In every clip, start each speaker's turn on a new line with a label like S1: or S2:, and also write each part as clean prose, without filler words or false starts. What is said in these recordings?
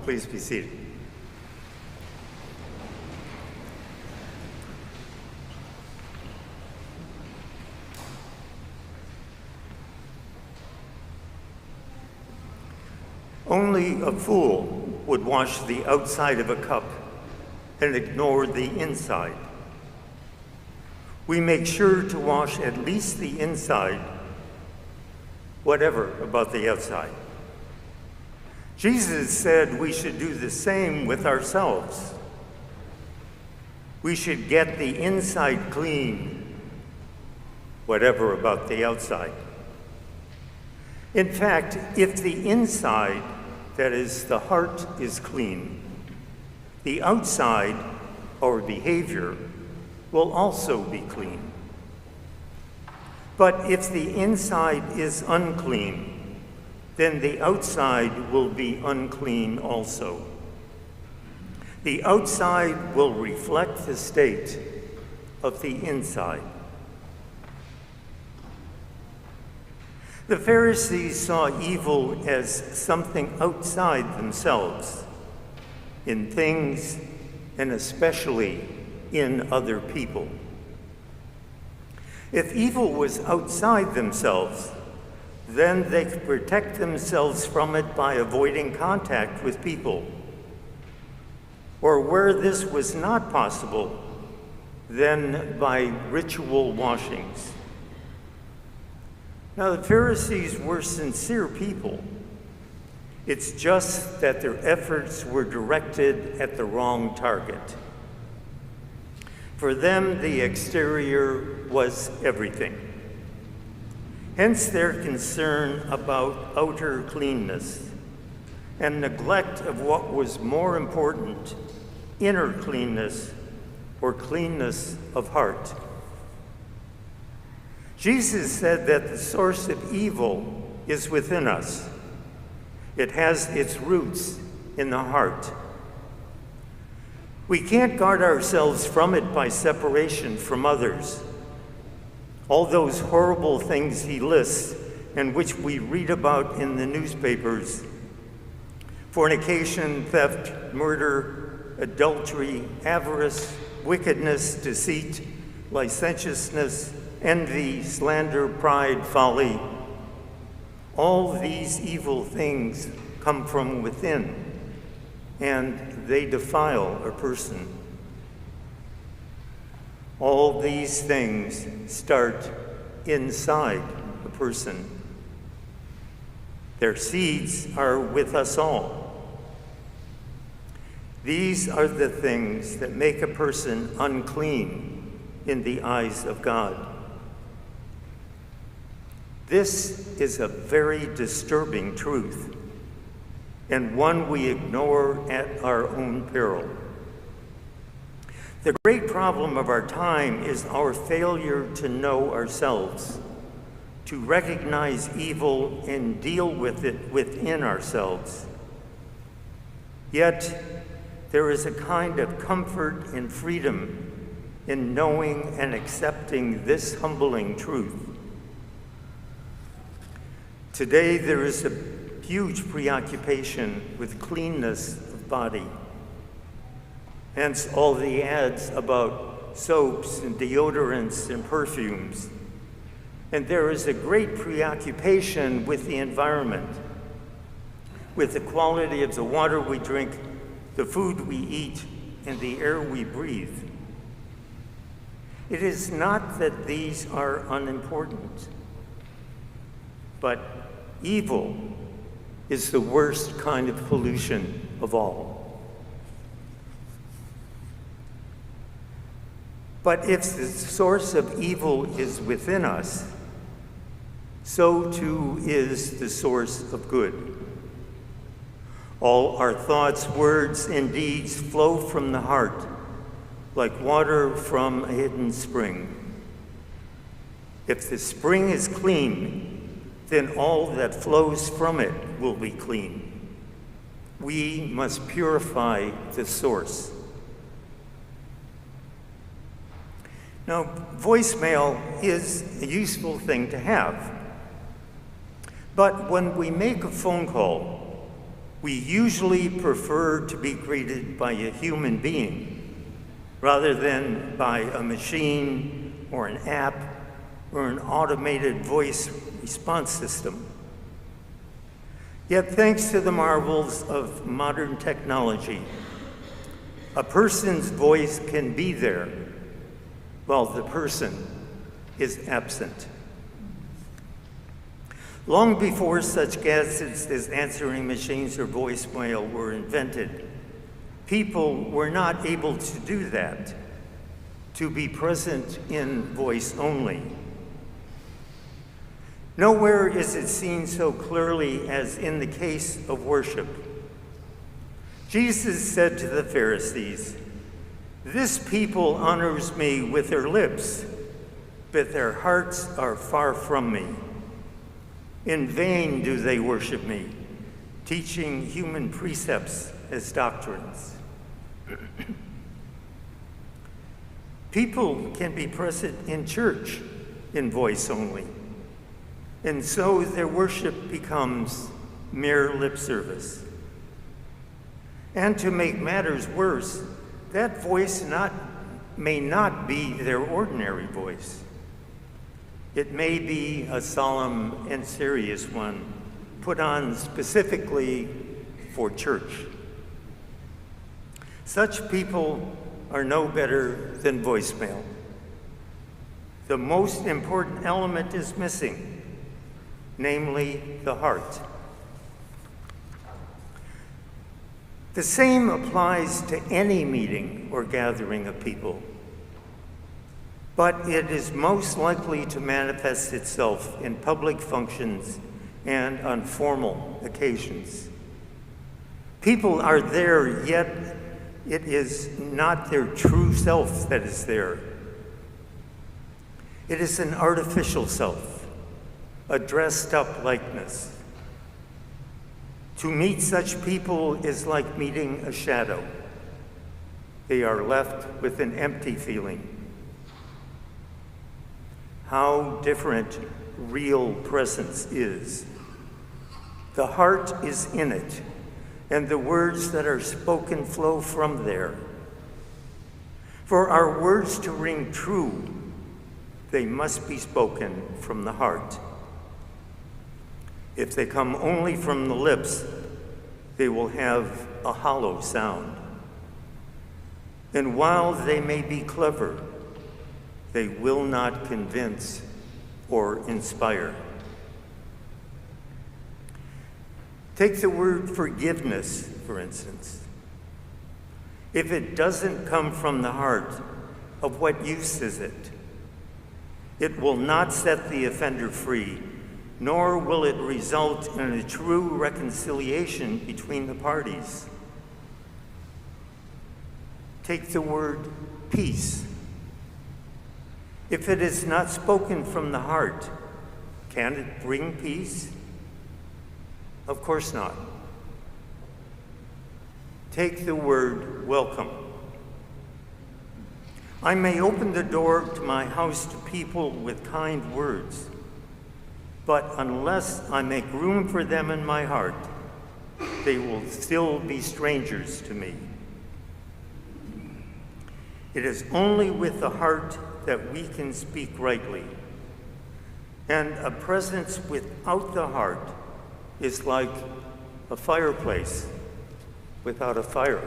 S1: Please be seated. Only a fool would wash the outside of a cup and ignore the inside. We make sure to wash at least the inside, whatever about the outside. Jesus said we should do the same with ourselves. We should get the inside clean, whatever about the outside. In fact, if the inside, that is, the heart, is clean, the outside, our behavior, will also be clean. But if the inside is unclean, then the outside will be unclean also. The outside will reflect the state of the inside. The Pharisees saw evil as something outside themselves, in things and especially in other people. If evil was outside themselves, then they could protect themselves from it by avoiding contact with people. Or where this was not possible, then by ritual washings. Now, the Pharisees were sincere people. It's just that their efforts were directed at the wrong target. For them, the exterior was everything. Hence their concern about outer cleanness and neglect of what was more important, inner cleanness or cleanness of heart. Jesus said that the source of evil is within us. It has its roots in the heart. We can't guard ourselves from it by separation from others. All those horrible things he lists and which we read about in the newspapers: fornication, theft, murder, adultery, avarice, wickedness, deceit, licentiousness, envy, slander, pride, folly. All these evil things come from within, and they defile a person. All these things start inside a person. Their seeds are with us all. These are the things that make a person unclean in the eyes of God. This is a very disturbing truth, and one we ignore at our own peril. The great problem of our time is our failure to know ourselves, to recognize evil and deal with it within ourselves. Yet, there is a kind of comfort and freedom in knowing and accepting this humbling truth. Today, there is a huge preoccupation with cleanness of body. Hence, all the ads about soaps and deodorants and perfumes. And there is a great preoccupation with the environment, with the quality of the water we drink, the food we eat, and the air we breathe. It is not that these are unimportant, but evil is the worst kind of pollution of all. But if the source of evil is within us, so too is the source of good. All our thoughts, words, and deeds flow from the heart, like water from a hidden spring. If the spring is clean, then all that flows from it will be clean. We must purify the source. Now, voicemail is a useful thing to have. But when we make a phone call, We usually prefer to be greeted by a human being rather than by a machine or an app or an automated voice response system. Yet thanks to the marvels of modern technology, a person's voice can be there while the person is absent. Long before such gadgets as answering machines or voicemail were invented, people were not able to do that, to be present in voice only. Nowhere is it seen so clearly as in the case of worship. Jesus said to the Pharisees, "This people honors me with their lips, but their hearts are far from me. In vain do they worship me, teaching human precepts as doctrines." People can be present in church in voice only, and so their worship becomes mere lip service. And to make matters worse, that voice may not be their ordinary voice. It may be a solemn and serious one, put on specifically for church. Such people are no better than voicemail. The most important element is missing, namely the heart. The same applies to any meeting or gathering of people, but it is most likely to manifest itself in public functions and on formal occasions. People are there, yet it is not their true self that is there. It is an artificial self, a dressed-up likeness. To meet such people is like meeting a shadow. They are left with an empty feeling. How different real presence is. The heart is in it, and the words that are spoken flow from there. For our words to ring true, they must be spoken from the heart. If they come only from the lips, they will have a hollow sound. And while they may be clever, they will not convince or inspire. Take the word forgiveness, for instance. If it doesn't come from the heart, of what use is it? It will not set the offender free, nor will it result in a true reconciliation between the parties. Take the word peace. If it is not spoken from the heart, can it bring peace? Of course not. Take the word welcome. I may open the door to my house to people with kind words, but unless I make room for them in my heart, they will still be strangers to me. It is only with the heart that we can speak rightly, and a presence without the heart is like a fireplace without a fire.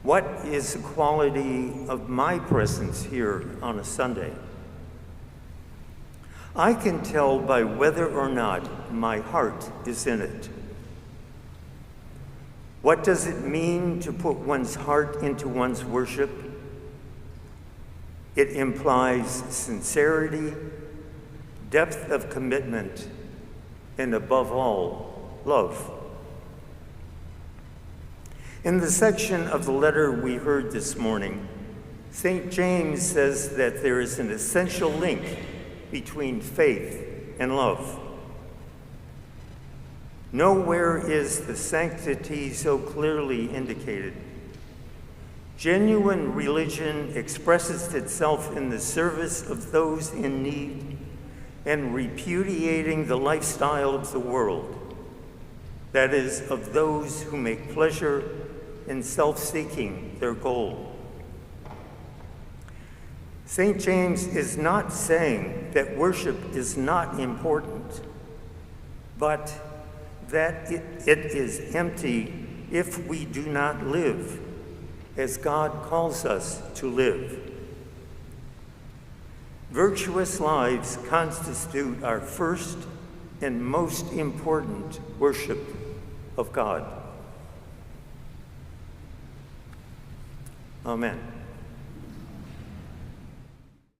S1: What is the quality of my presence here on a Sunday? I can tell by whether or not my heart is in it. What does it mean to put one's heart into one's worship? It implies sincerity, depth of commitment, and above all, love. In the section of the letter we heard this morning, St. James says that there is an essential link between faith and love. Nowhere is the sanctity so clearly indicated. Genuine religion expresses itself in the service of those in need and repudiating the lifestyle of the world, that is, of those who make pleasure in self-seeking their goal. St. James is not saying that worship is not important, but that it is empty if we do not live as God calls us to live. Virtuous lives constitute our first and most important worship of God. Amen.